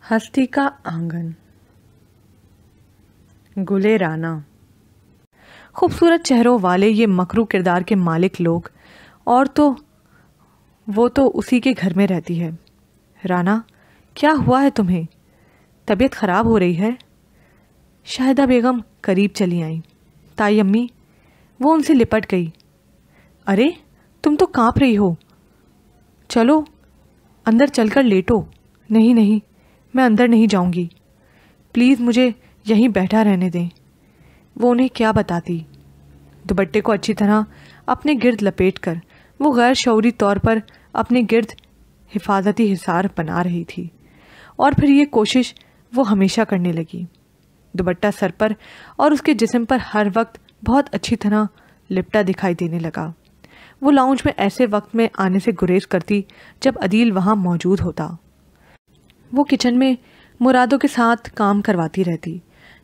ہستی کا آنگن، گلے رانا۔ خوبصورت چہروں والے یہ مکرو کردار کے مالک لوگ، اور تو وہ تو اسی کے گھر میں رہتی ہے۔ رانا، کیا ہوا ہے تمہیں؟ طبیعت خراب ہو رہی ہے؟ شاہدہ بیگم قریب چلی آئیں۔ تائی امی، وہ ان سے لپٹ گئی۔ ارے تم تو کانپ رہی ہو، چلو اندر چل کر لیٹو۔ نہیں نہیں، میں اندر نہیں جاؤں گی، پلیز مجھے یہیں بیٹھا رہنے دیں۔ وہ انہیں کیا بتاتی؟ دوپٹے کو اچھی طرح اپنے گرد لپیٹ کر وہ غیر شعوری طور پر اپنے گرد حفاظتی حصار بنا رہی تھی، اور پھر یہ کوشش وہ ہمیشہ کرنے لگی۔ دوپٹہ سر پر اور اس کے جسم پر ہر وقت بہت اچھی طرح لپٹا دکھائی دینے لگا۔ وہ لاؤنج میں ایسے وقت میں آنے سے گریز کرتی جب عدیل وہاں موجود ہوتا۔ وہ کچن میں مرادوں کے ساتھ کام کرواتی رہتی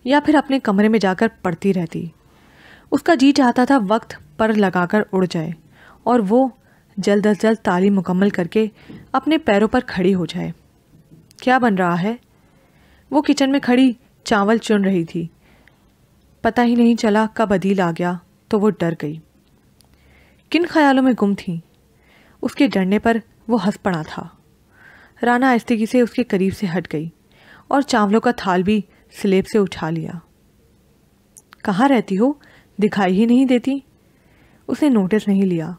یا پھر اپنے کمرے میں جا کر پڑھتی رہتی۔ اس کا جی چاہتا تھا وقت پر لگا کر اڑ جائے اور وہ جلد از جلد تعلیم مکمل کر کے اپنے پیروں پر کھڑی ہو جائے۔ کیا بن رہا ہے؟ وہ کچن میں کھڑی چاول چن رہی تھی۔ پتہ ہی نہیں چلا کب عدیل آ گیا تو وہ ڈر گئی۔ کن خیالوں میں گم تھی؟ اس کے ڈرنے پر وہ ہنس پڑا تھا۔ رانا آہستگی سے اس کے قریب سے ہٹ گئی اور چاولوں کا تھال بھی سلیب سے اٹھا لیا۔ کہاں رہتی ہو؟ دکھائی ہی نہیں دیتی۔ اس نے نوٹس نہیں لیا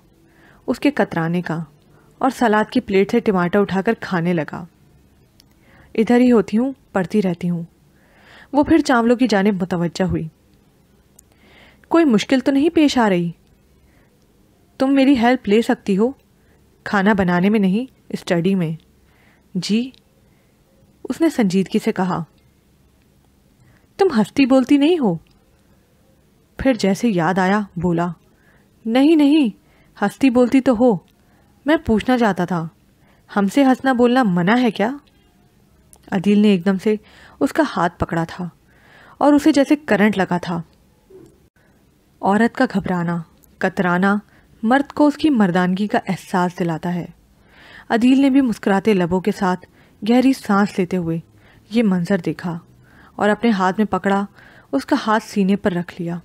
اس کے کترانے کا، اور سلاد کی پلیٹ سے ٹماٹر اٹھا کر کھانے لگا۔ ادھر ہی ہوتی ہوں، پڑھتی رہتی ہوں۔ وہ پھر چاولوں کی جانب متوجہ ہوئی۔ کوئی مشکل تو نہیں پیش آ رہی؟ تم میری ہیلپ لے سکتی ہو، کھانا بنانے میں نہیں، اسٹڈی میں۔ جی، اس نے سنجیدگی سے کہا۔ تم ہستی بولتی نہیں ہو؟ پھر جیسے یاد آیا بولا، نہیں نہیں، ہستی بولتی تو ہو، میں پوچھنا چاہتا تھا ہم سے ہنسنا بولنا منع ہے کیا؟ عدیل نے ایک دم سے اس کا ہاتھ پکڑا تھا اور اسے جیسے کرنٹ لگا تھا۔ عورت کا گھبرانا، کترانا مرد کو اس کی مردانگی کا احساس دلاتا ہے۔ عدیل نے بھی مسکراتے لبوں کے ساتھ گہری سانس لیتے ہوئے یہ منظر دیکھا اور اپنے ہاتھ میں پکڑا اس کا ہاتھ سینے پر رکھ لیا۔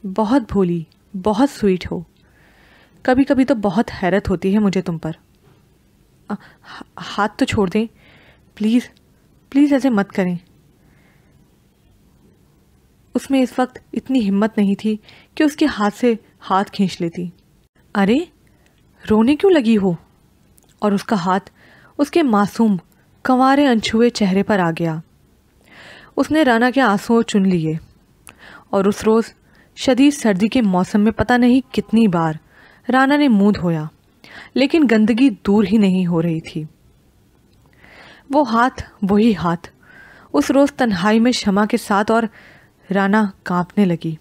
بہت بھولی، بہت سویٹ ہو، کبھی کبھی تو بہت حیرت ہوتی ہے مجھے تم پر۔ ہاتھ تو چھوڑ دیں پلیز، پلیز ایسے مت کریں۔ اس میں اس وقت اتنی ہمت نہیں تھی کہ اس کے ہاتھ سے ہاتھ کھینچ لیتی۔ ارے رونے کیوں لگی ہو؟ اور اس کا ہاتھ اس کے معصوم کنوارے انچھوئے چہرے پر آ گیا۔ اس نے رانا کے آنسو چن لیے، اور اس روز شدید سردی کے موسم میں پتہ نہیں کتنی بار رانا نے منہ دھویا، لیکن گندگی دور ہی نہیں ہو رہی تھی۔ وہ ہاتھ، وہی ہاتھ، اس روز تنہائی میں شمع کے ساتھ، اور رانا کانپنے لگی۔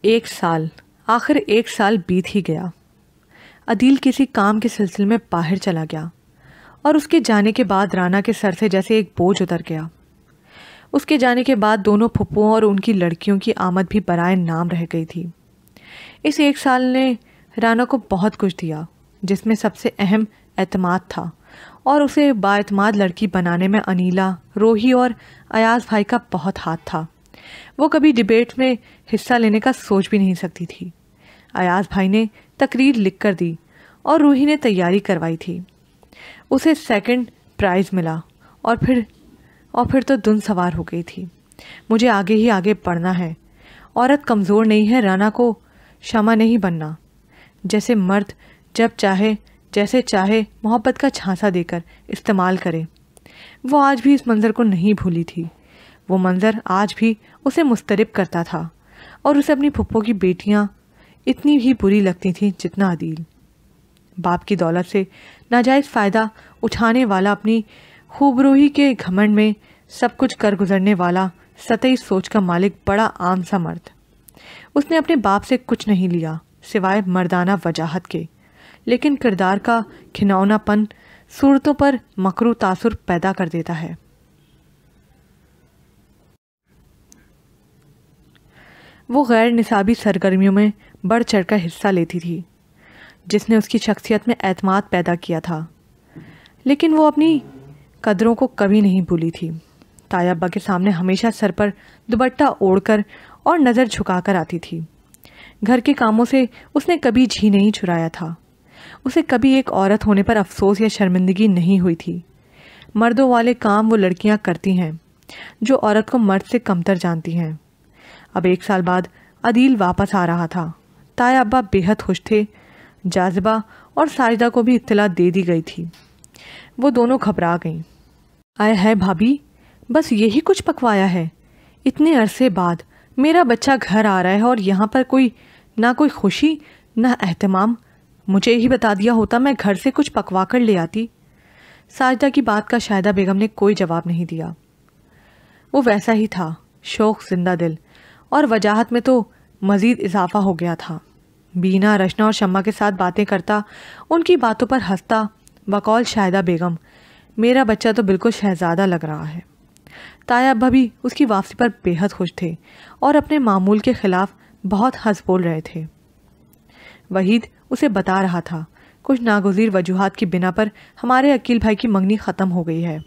ایک سال، آخر ایک سال بیت ہی گیا۔ عدیل کسی کام کے سلسلے میں باہر چلا گیا، اور اس کے جانے کے بعد رانا کے سر سے جیسے ایک بوجھ اتر گیا۔ اس کے جانے کے بعد دونوں پھپھوؤں اور ان کی لڑکیوں کی آمد بھی برائے نام رہ گئی تھی۔ اس ایک سال نے رانا کو بہت کچھ دیا، جس میں سب سے اہم اعتماد تھا، اور اسے بااعتماد لڑکی بنانے میں انیلا، روہی اور ایاز بھائی کا بہت ہاتھ تھا۔ وہ کبھی ڈیبیٹ میں حصہ لینے کا سوچ بھی نہیں سکتی تھی۔ ایاز بھائی نے تقریر لکھ کر دی اور روہی نے تیاری کروائی تھی۔ اسے سیکنڈ پرائز ملا، اور پھر تو دن سوار ہو گئی تھی۔ مجھے آگے ہی آگے بڑھنا ہے۔ عورت کمزور نہیں ہے، رانا کو شمع نہیں بننا۔ جیسے مرد جب چاہے، جیسے چاہے محبت کا جھانسا دے کر استعمال کرے۔ وہ آج بھی اس منظر کو نہیں بھولی تھی۔ وہ منظر آج بھی اسے مضطرب کرتا تھا، اور اسے اپنی پھپھو کی بیٹیاں اتنی ہی بری لگتی تھیں جتنا عدیل۔ باپ کی دولت سے ناجائز فائدہ اٹھانے والا، اپنی خوبروئی کے گھمنڈ میں سب کچھ کر گزرنے والا، سطحی سوچ کا مالک، بڑا عام سا مرد۔ اس نے اپنے باپ سے کچھ نہیں لیا سوائے مردانہ وجاہت کے، لیکن کردار کا گھناؤنا پن صورتوں پر مکرو تاثر پیدا کر دیتا ہے۔ وہ غیر نصابی سرگرمیوں میں بڑھ چڑھ کر حصہ لیتی تھی، جس نے اس کی شخصیت میں اعتماد پیدا کیا تھا۔ لیکن وہ اپنی قدروں کو کبھی نہیں بھولی تھی۔ تایا ابا کے سامنے ہمیشہ سر پر دوپٹہ اوڑھ کر اور نظر جھکا کر آتی تھی۔ گھر کے کاموں سے اس نے کبھی جی نہیں چھڑایا تھا۔ اسے کبھی ایک عورت ہونے پر افسوس یا شرمندگی نہیں ہوئی تھی۔ مردوں والے کام وہ لڑکیاں کرتی ہیں جو عورت کو مرد سے کمتر جانتی ہیں۔ اب 1 سال بعد عدیل واپس آ رہا تھا۔ تایا ابا بے حد خوش تھے۔ جاذبہ اور ساجدہ کو بھی اطلاع دے دی گئی تھی۔ وہ دونوں گھبرا گئیں۔ آئے ہے بھابھی، بس یہی کچھ پکوایا ہے؟ اتنے عرصے بعد میرا بچہ گھر آ رہا ہے اور یہاں پر نہ کوئی خوشی نہ اہتمام۔ مجھے ہی بتا دیا ہوتا، میں گھر سے کچھ پکوا کر لے آتی۔ ساجدہ کی بات کا شاہدہ بیگم نے کوئی جواب نہیں دیا۔ وہ ویسا ہی تھا، شوق زندہ دل، اور وجاہت میں تو مزید اضافہ ہو گیا تھا۔ بینا، رشنا اور شمع کے ساتھ باتیں کرتا، ان کی باتوں پر ہنستا، بقول شاہدہ بیگم میرا بچہ تو بالکل شہزادہ لگ رہا ہے۔ تایا ابا بھی اس کی واپسی پر بے حد خوش تھے اور اپنے معمول کے خلاف بہت ہنس بول رہے تھے۔ وحید اسے بتا رہا تھا، کچھ ناگزیر وجوہات کی بنا پر ہمارے عقیل بھائی کی منگنی ختم ہو گئی ہے۔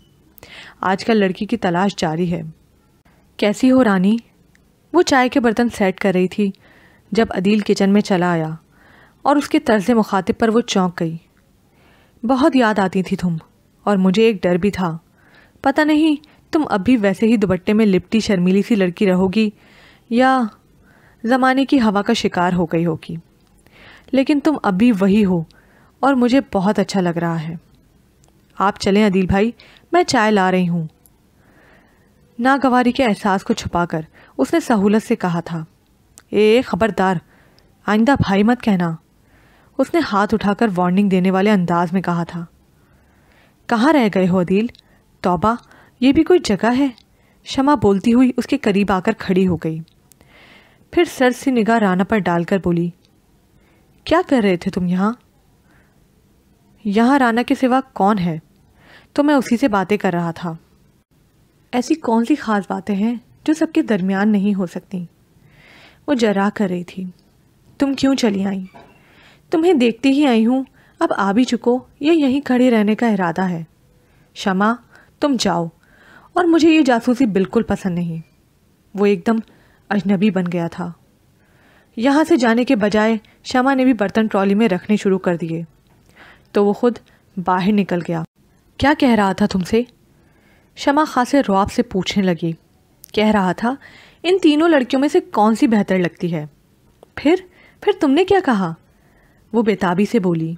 آج کل لڑکی کی تلاش جاری ہے۔ کیسی ہو رانی؟ وہ چائے کے برتن سیٹ کر رہی تھی جب عدیل کچن میں چلا آیا اور اس کے طرز مخاطب پر وہ چونک گئی۔ بہت یاد آتی تھی تم، اور مجھے ایک ڈر بھی تھا، پتہ نہیں تم اب بھی ویسے ہی دوپٹے میں لپٹی شرمیلی سی لڑکی رہو گی یا زمانے کی ہوا کا شکار ہو گئی ہوگی، لیکن تم اب بھی وہی ہو اور مجھے بہت اچھا لگ رہا ہے۔ آپ چلیں عدیل بھائی، میں چائے لا رہی ہوں۔ ناگواری کے احساس کو چھپا کر اس نے سہولت سے کہا تھا۔ اے خبردار، آئندہ بھائی مت کہنا، اس نے ہاتھ اٹھا کر وارننگ دینے والے انداز میں کہا تھا۔ کہاں رہ گئے ہو عدیل؟ توبہ، یہ بھی کوئی جگہ ہے؟ شمع بولتی ہوئی اس کے قریب آ کر کھڑی ہو گئی، پھر سر سی نگاہ رانا پر ڈال کر بولی، کیا کر رہے تھے تم یہاں؟ یہاں رانا کے سوا کون ہے؟ تو میں اسی سے باتیں کر رہا تھا۔ ایسی کون سی خاص باتیں ہیں جو سب کے درمیان نہیں ہو سکتی؟ وہ جرا کر رہی تھی۔ تم کیوں چلی آئیں؟ تمہیں دیکھتی ہی آئی ہوں، اب آ بھی چکو یا یہیں کھڑے رہنے کا ارادہ ہے؟ شمع، تم جاؤ، اور مجھے یہ جاسوسی بالکل پسند نہیں۔ وہ ایک دم اجنبی بن گیا تھا۔ یہاں سے جانے کے بجائے شمع نے بھی برتن ٹرالی میں رکھنے شروع کر دیے تو وہ خود باہر نکل گیا۔ کیا کہہ رہا تھا تم سے؟ شمع خاصے رعب سے پوچھنے لگی۔ کہہ رہا تھا ان تینوں لڑکیوں میں سے کون سی بہتر لگتی ہے۔ پھر تم نے کیا کہا؟ وہ بےتابی سے بولی۔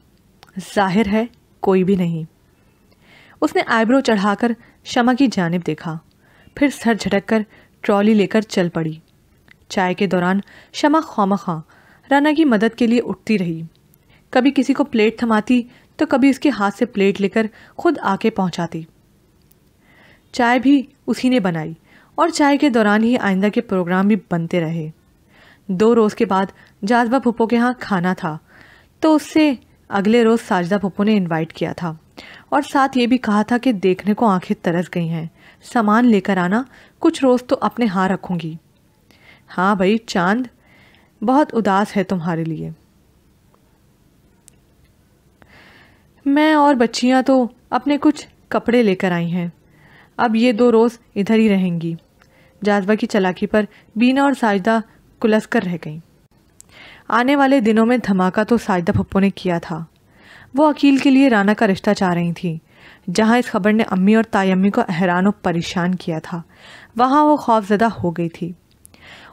ظاہر ہے کوئی بھی نہیں۔ اس نے آئیبرو چڑھا کر شمع کی جانب دیکھا، پھر سر جھٹک کر ٹرالی لے کر چل پڑی۔ چائے کے دوران شمع خوامخواہ رانا کی مدد کے لیے اٹھتی رہی، کبھی کسی کو پلیٹ تھماتی تو کبھی اس کے ہاتھ سے پلیٹ لے کر خود آ کے پہنچاتی۔ چائے بھی اسی نے بنائی اور چائے کے دوران ہی آئندہ کے پروگرام بھی بنتے رہے۔ 2 روز کے بعد جاذبہ پھپھو کے ہاں کھانا تھا تو اس سے اگلے روز ساجدہ پھپھو نے انوائٹ کیا تھا اور ساتھ یہ بھی کہا تھا کہ دیکھنے کو آنکھیں ترس گئی ہیں، سامان لے کر آنا، کچھ روز تو اپنے ہاں رکھوں گی۔ ہاں بھائی، چاند بہت اداس ہے تمہارے لیے۔ میں اور بچیاں تو اپنے کچھ کپڑے لے کر آئی ہیں، اب یہ 2 روز ادھر ہی رہیں گی۔ جاذبہ کی چلاکی پر بینا اور ساجدہ کلس کر رہ گئیں۔ آنے والے دنوں میں دھماکہ تو ساجدہ پھپھو نے کیا تھا۔ وہ عقیل کے لیے رانا کا رشتہ چاہ رہی تھیں۔ جہاں اس خبر نے امی اور تائی امی کو حیران و پریشان کیا تھا، وہاں وہ خوف زدہ ہو گئی تھی۔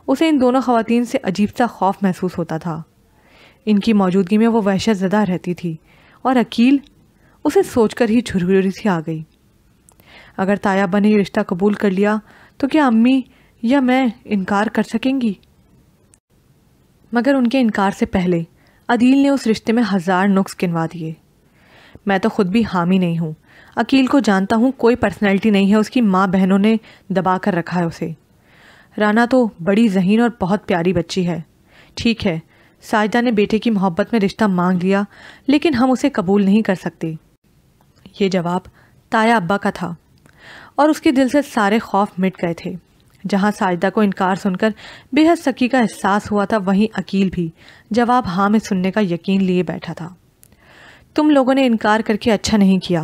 اسے ان دونوں خواتین سے عجیب سا خوف محسوس ہوتا تھا۔ ان کی موجودگی میں وہ وحشت زدہ رہتی تھی، اور عقیل اسے سوچ کر ہی جھرجھری سی آ گئی۔ اگر تایا ابا نے یہ رشتہ قبول کر لیا تو کیا امی یا میں انکار کر سکیں گی؟ مگر ان کے انکار سے پہلے عدیل نے اس رشتے میں 1000 نقص گنوا دیے۔ میں تو خود بھی حامی نہیں ہوں، عقیل کو جانتا ہوں، کوئی پرسنالٹی نہیں ہے، اس کی ماں بہنوں نے دبا کر رکھا ہے اسے۔ رانا تو بڑی ذہین اور بہت پیاری بچی ہے۔ ٹھیک ہے، ساجدہ نے بیٹے کی محبت میں رشتہ مانگ لیا، لیکن ہم اسے قبول نہیں کر سکتے۔ یہ جواب تایا ابا کا تھا اور اس کے دل سے سارے خوف مٹ گئے تھے۔ جہاں ساجدہ کو انکار سن کر بے حد سکی کا احساس ہوا تھا، وہیں عقیل بھی جواب ہاں میں سننے کا یقین لیے بیٹھا تھا۔ تم لوگوں نے انکار کر کے اچھا نہیں کیا،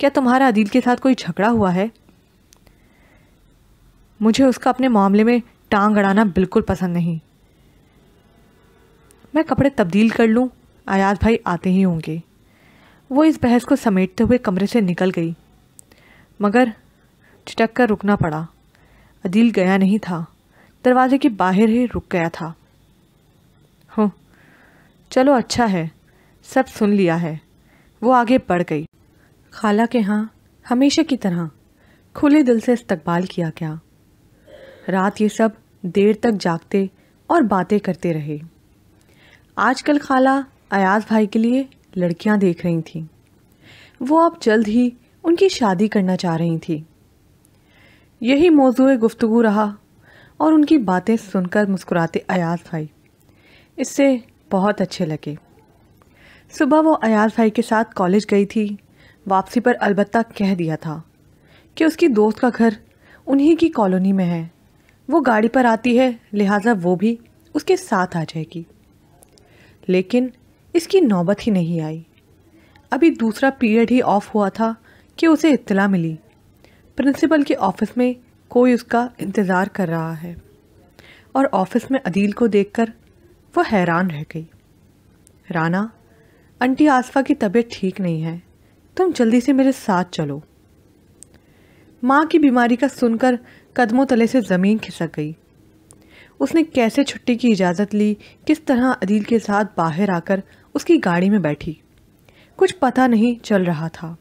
کیا تمہارا عدیل کے ساتھ کوئی جھگڑا ہوا ہے؟ مجھے اس کا اپنے معاملے میں ٹانگ اڑانا بالکل پسند نہیں۔ میں کپڑے تبدیل کر لوں، ایاز بھائی آتے ہی ہوں گے۔ وہ اس بحث کو سمیٹتے ہوئے کمرے سے نکل گئی، مگر چٹک کر رکنا پڑا۔ عدیل گیا نہیں تھا، دروازے کے باہر ہی رک گیا تھا۔ چلو اچھا ہے، سب سن لیا ہے۔ وہ آگے بڑھ گئی۔ خالہ کے ہاں ہمیشہ کی طرح کھلے دل سے استقبال کیا گیا۔ رات یہ سب دیر تک جاگتے اور باتیں کرتے رہے۔ آج کل خالہ ایاز بھائی کے لیے لڑکیاں دیکھ رہی تھیں۔ وہ اب جلد ہی ان کی شادی کرنا چاہ رہی تھی۔ یہی موضوع گفتگو رہا اور ان کی باتیں سن کر مسکراتے ایاز بھائی اس سے بہت اچھے لگے۔ صبح وہ ایاز بھائی کے ساتھ کالج گئی تھی۔ واپسی پر البتہ کہہ دیا تھا کہ اس کی دوست کا گھر انہی کی کالونی میں ہے، وہ گاڑی پر آتی ہے، لہٰذا وہ بھی اس کے ساتھ آ جائے گی۔ لیکن اس کی نوبت ہی نہیں آئی۔ ابھی دوسرا پیریڈ ہی آف ہوا تھا کہ اسے اطلاع ملی پرنسپل کے آفس میں کوئی اس کا انتظار کر رہا ہے، اور آفس میں عدیل کو دیکھ کر وہ حیران رہ گئی۔ رانا، انٹی آصفہ کی طبیعت ٹھیک نہیں ہے، تم جلدی سے میرے ساتھ چلو۔ ماں کی بیماری کا سن کر قدموں تلے سے زمین کھسک گئی۔ اس نے کیسے چھٹی کی اجازت لی، کس طرح عدیل کے ساتھ باہر آ کر اس کی گاڑی میں بیٹھی، کچھ پتہ نہیں چل رہا تھا۔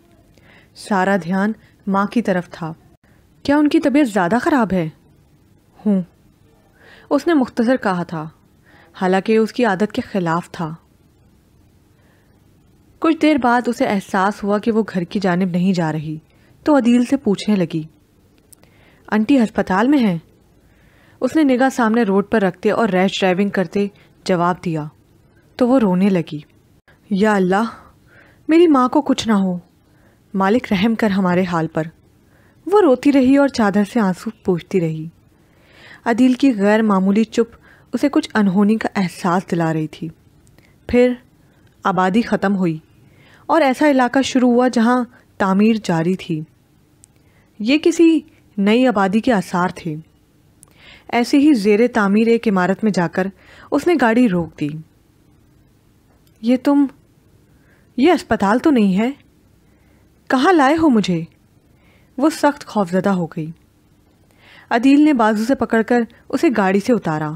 سارا دھیان ماں کی طرف تھا۔ کیا ان کی طبیعت زیادہ خراب ہے؟ اس نے مختصر کہا تھا، حالانکہ اس کی عادت کے خلاف تھا۔ کچھ دیر بعد اسے احساس ہوا کہ وہ گھر کی جانب نہیں جا رہی، تو عدیل سے پوچھنے لگی، انٹی ہسپتال میں ہیں؟ اس نے نگاہ سامنے روڈ پر رکھتے اور ریش ڈرائیونگ کرتے جواب دیا تو وہ رونے لگی۔ یا اللہ، میری ماں کو کچھ نہ ہو، مالک رحم کر ہمارے حال پر۔ وہ روتی رہی اور چادر سے آنسو پوچھتی رہی۔ عدیل کی غیر معمولی چپ اسے کچھ انہونی کا احساس دلا رہی تھی۔ پھر آبادی ختم ہوئی اور ایسا علاقہ شروع ہوا جہاں تعمیر جاری تھی۔ یہ کسی نئی آبادی کے آثار تھے۔ ایسے ہی زیر تعمیر ایک عمارت میں جا کر اس نے گاڑی روک دی۔ یہ اسپتال تو نہیں ہے؟ کہاں لائے ہو مجھے؟ وہ سخت خوفزدہ ہو گئی۔ عدیل نے بازو سے پکڑ کر اسے گاڑی سے اتارا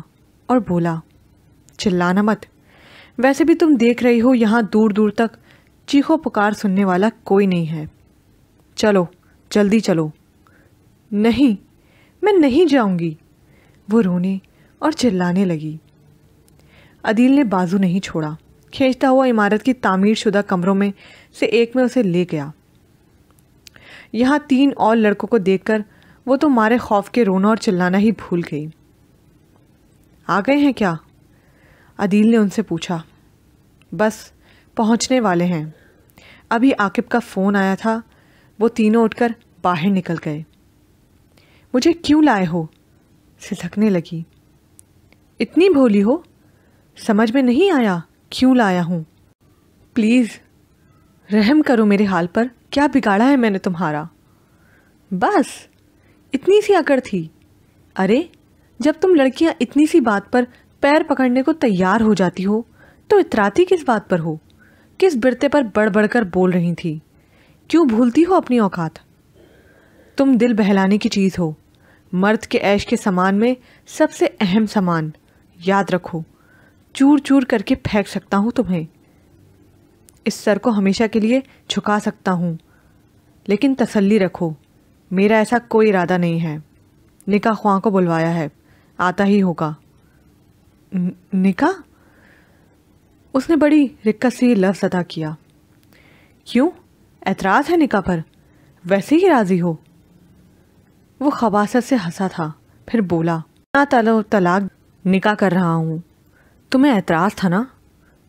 اور بولا، چلانا مت، ویسے بھی تم دیکھ رہی ہو یہاں دور دور تک چیخو پکار سننے والا کوئی نہیں ہے۔ چلو جلدی چلو۔ نہیں، میں نہیں جاؤں گی، وہ رونے اور چلانے لگی۔ عدیل نے بازو نہیں چھوڑا، کھینچتا ہوا عمارت کی تعمیر شدہ کمروں میں سے ایک میں اسے لے گیا۔ یہاں 3 اور لڑکوں کو دیکھ کر وہ تو مارے خوف کے رونا اور چلانا ہی بھول گئی۔ آ گئے ہیں کیا؟ عدیل نے ان سے پوچھا۔ بس پہنچنے والے ہیں، ابھی عاقب کا فون آیا تھا، وہ تینوں اٹھ کر باہر نکل گئے۔ مجھے کیوں لائے ہو؟ سسکنے لگی۔ اتنی بھولی ہو، سمجھ میں نہیں آیا کیوں لایا ہوں؟ پلیز رحم کرو میرے حال پر، کیا بگاڑا ہے میں نے تمہارا؟ بس اتنی سی اکڑ تھی؟ ارے جب تم لڑکیاں اتنی سی بات پر پیر پکڑنے کو تیار ہو جاتی ہو تو اتراتی کس بات پر ہو؟ کس برتے پر بڑھ بڑھ کر بول رہی تھی؟ کیوں بھولتی ہو اپنی اوقات؟ تم دل بہلانے کی چیز ہو، مرد کے عیش کے سامان میں سب سے اہم سامان، یاد رکھو، چور چور کر کے پھینک سکتا ہوں تمہیں، اس سر کو ہمیشہ کے لیے جھکا سکتا ہوں، لیکن تسلی رکھو، میرا ایسا کوئی ارادہ نہیں ہے۔ نکاح خواہ کو بلوایا ہے، آتا ہی ہوگا۔ نکاح؟ اس نے بڑی رکت سے یہ لفظ ادا کیا۔ کیوں، اعتراض ہے نکاح پر؟ ویسے ہی راضی ہو؟ وہ خباثت سے ہنسا تھا، پھر بولا، طلاق نکاح کر رہا ہوں۔ تمہیں اعتراض تھا نا؟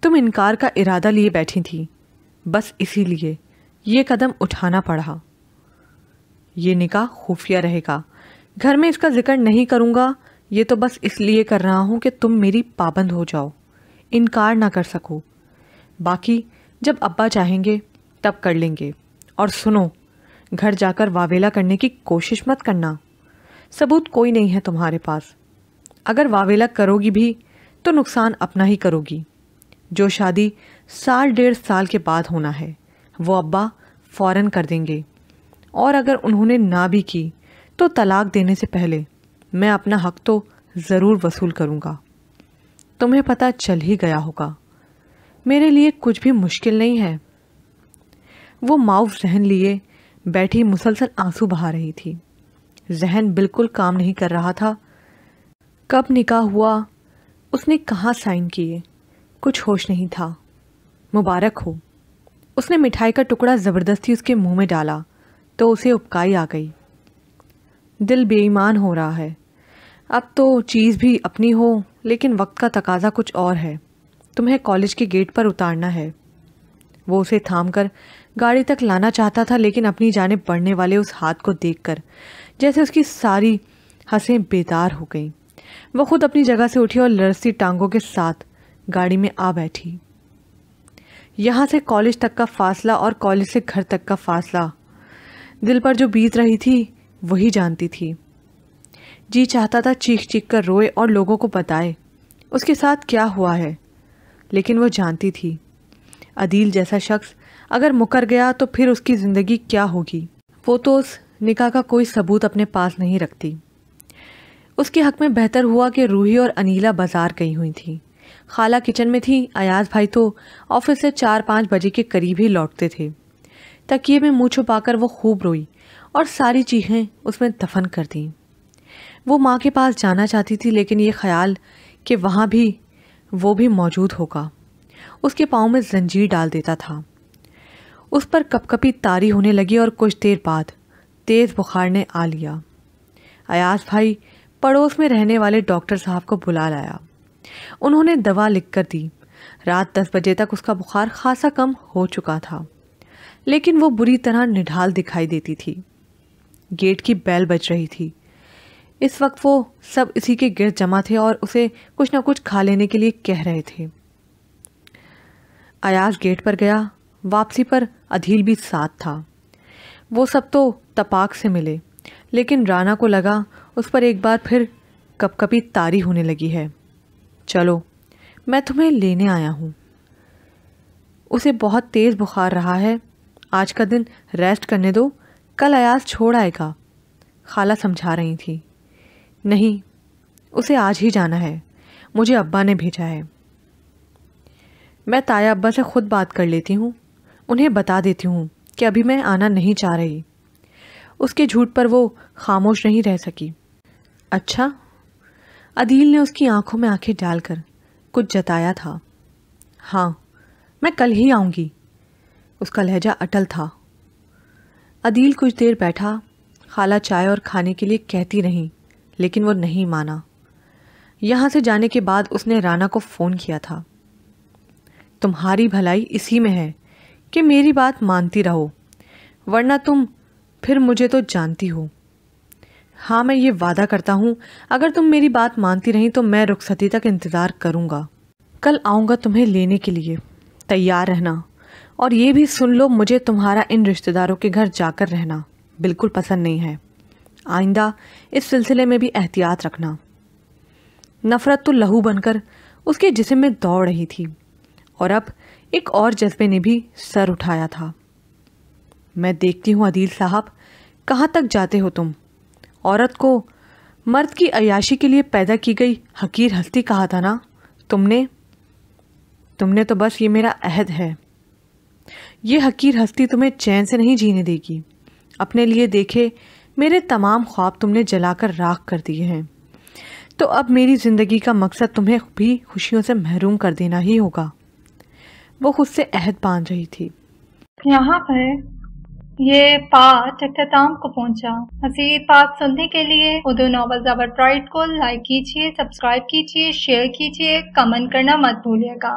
تم انکار کا ارادہ لیے بیٹھی تھی، بس اسی لیے یہ قدم اٹھانا پڑا۔ یہ نکاح خفیہ رہے گا، گھر میں اس کا ذکر نہیں کروں گا، یہ تو بس اس لیے کر رہا ہوں کہ تم میری پابند ہو جاؤ، انکار نہ کر سکو۔ باقی جب ابا چاہیں گے تب کر لیں گے۔ اور سنو، گھر جا کر واویلا کرنے کی کوشش مت کرنا، ثبوت کوئی نہیں ہے تمہارے پاس۔ اگر واویلا کرو گی بھی تو نقصان اپنا ہی کرو گی۔ جو شادی 1.5 سال کے بعد ہونا ہے وہ ابا فوراً کر دیں گے، اور اگر انہوں نے نہ بھی کی تو طلاق دینے سے پہلے میں اپنا حق تو ضرور وصول کروں گا۔ تمہیں پتہ چل ہی گیا ہوگا، میرے لیے کچھ بھی مشکل نہیں ہے۔ وہ معاف ذہن لیے بیٹھی مسلسل آنسو بہا رہی تھی۔ ذہن بالکل کام نہیں کر رہا تھا۔ کب نکاح ہوا، اس نے کہاں سائن کیے، کچھ ہوش نہیں تھا۔ مبارک ہو۔ اس نے مٹھائی کا ٹکڑا زبردستی اس کے منہ میں ڈالا تو اسے اپکائی آ گئی۔ دل بے ایمان ہو رہا ہے۔ اب تو چیز بھی اپنی ہو، لیکن وقت کا تقاضا کچھ اور ہے۔ تمہیں کالج کے گیٹ پر اتارنا ہے۔ وہ اسے تھام کر گاڑی تک لانا چاہتا تھا، لیکن اپنی جانب بڑھنے والے اس ہاتھ کو دیکھ کر جیسے اس کی ساری ہنسیں بیدار ہو گئیں۔ وہ خود اپنی جگہ سے اٹھی اور لرزتی ٹانگوں کے ساتھ گاڑی میں آ بیٹھی۔ یہاں سے کالج تک کا فاصلہ اور کالج سے گھر تک کا فاصلہ دل پر جو بیت رہی تھی وہی جانتی تھی۔ جی چاہتا تھا چیخ چیخ کر روئے اور لوگوں کو بتائے اس کے ساتھ کیا ہوا ہے، لیکن وہ جانتی تھی عدیل جیسا شخص اگر مکر گیا تو پھر اس کی زندگی کیا ہوگی۔ وہ تو اس نکاح کا کوئی ثبوت اپنے پاس نہیں رکھتی۔ اس کے حق میں بہتر ہوا کہ روحی اور انیلا بازار گئی ہوئی تھیں۔ خالہ کچن میں تھی، ایاز بھائی تو آفس سے 4-5 بجے کے قریب ہی لوٹتے تھے۔ تکیے میں منہ چھپا کر وہ خوب روئی اور ساری چیخیں اس میں دفن کر دیں۔ وہ ماں کے پاس جانا چاہتی تھی، لیکن یہ خیال کہ وہاں بھی وہ بھی موجود ہوگا اس کے پاؤں میں زنجیر ڈال دیتا تھا۔ اس پر کپ کپی طاری ہونے لگی اور کچھ دیر بعد تیز بخار نے آ لیا۔ ایاز بھائی پڑوس میں رہنے والے ڈاکٹر صاحب کو بلا لایا۔ انہوں نے دوا لکھ کر دی۔ رات 10 بجے تک اس کا بخار خاصا کم ہو چکا تھا، لیکن وہ بری طرح نڈھال دکھائی دیتی تھی۔ گیٹ کی بیل بج رہی تھی۔ اس وقت وہ سب اسی کے گرد جمع تھے اور اسے کچھ نہ کچھ کھا لینے کے لیے کہہ رہے تھے۔ ایاز گیٹ پر گیا۔ واپسی پر عدیل بھی ساتھ تھا۔ وہ سب تو تپاک سے ملے، لیکن رانا کو لگا اس پر ایک بار پھر کپ کپی طاری ہونے لگی ہے۔ چلو میں تمہیں لینے آیا ہوں۔ اسے بہت تیز بخار رہا ہے، آج کا دن ریسٹ کرنے دو، کل ایاز چھوڑ آئے گا، خالہ سمجھا رہی تھی۔ نہیں، اسے آج ہی جانا ہے، مجھے ابا نے بھیجا ہے۔ میں تایا ابا سے خود بات کر لیتی ہوں، انہیں بتا دیتی ہوں کہ ابھی میں آنا نہیں چاہ رہی۔ اس کے جھوٹ پر وہ خاموش نہیں رہ سکی۔ اچھا؟ عدیل نے اس کی آنکھوں میں آنکھیں ڈال کر کچھ جتایا تھا۔ ہاں، میں کل ہی آؤں گی۔ اس کا لہجہ اٹل تھا۔ عدیل کچھ دیر بیٹھا۔ خالہ چائے اور کھانے کے لیے کہتی رہیں، لیکن وہ نہیں مانا۔ یہاں سے جانے کے بعد اس نے رانا کو فون کیا تھا۔ تمہاری بھلائی اسی میں ہے کہ میری بات مانتی رہو، ورنہ تم پھر مجھے تو جانتی ہو۔ ہاں، میں یہ وعدہ کرتا ہوں اگر تم میری بات مانتی رہیں تو میں رخصتی تک انتظار کروں گا۔ کل آؤں گا تمہیں لینے کے لیے، تیار رہنا۔ اور یہ بھی سن لو، مجھے تمہارا ان رشتہ داروں کے گھر جا کر رہنا بالکل پسند نہیں ہے۔ آئندہ اس سلسلے میں بھی احتیاط رکھنا۔ نفرت تو لہو بن کر اس کے جسم میں دوڑ رہی تھی، اور اب ایک اور جذبے نے بھی سر اٹھایا تھا۔ میں دیکھتی ہوں عدیل صاحب، کہاں تک جاتے ہو تم؟ عورت کو مرد کی عیاشی کے لیے پیدا کی گئی حقیر ہستی کہا تھا نا تم نے تو بس یہ میرا عہد ہے۔ یہ حقیر ہستی تمہیں چین سے نہیں جینے دے گی۔ اپنے لیے دیکھے میرے تمام خواب تم نے جلا کر راکھ کر دیے ہیں، تو اب میری زندگی کا مقصد تمہیں بھی خوشیوں سے محروم کر دینا ہی ہوگا۔ وہ خود سے عہد باندھ رہی تھی۔ یہاں پر یہ پارٹ اختتام کو پہنچا۔ مزید پارٹ سننے کے لیے اردو ناول زبر پرائڈ کو لائک کیجیے، سبسکرائب کیجیے، شیئر کیجیے، کمنٹ کرنا مت بھولیے گا۔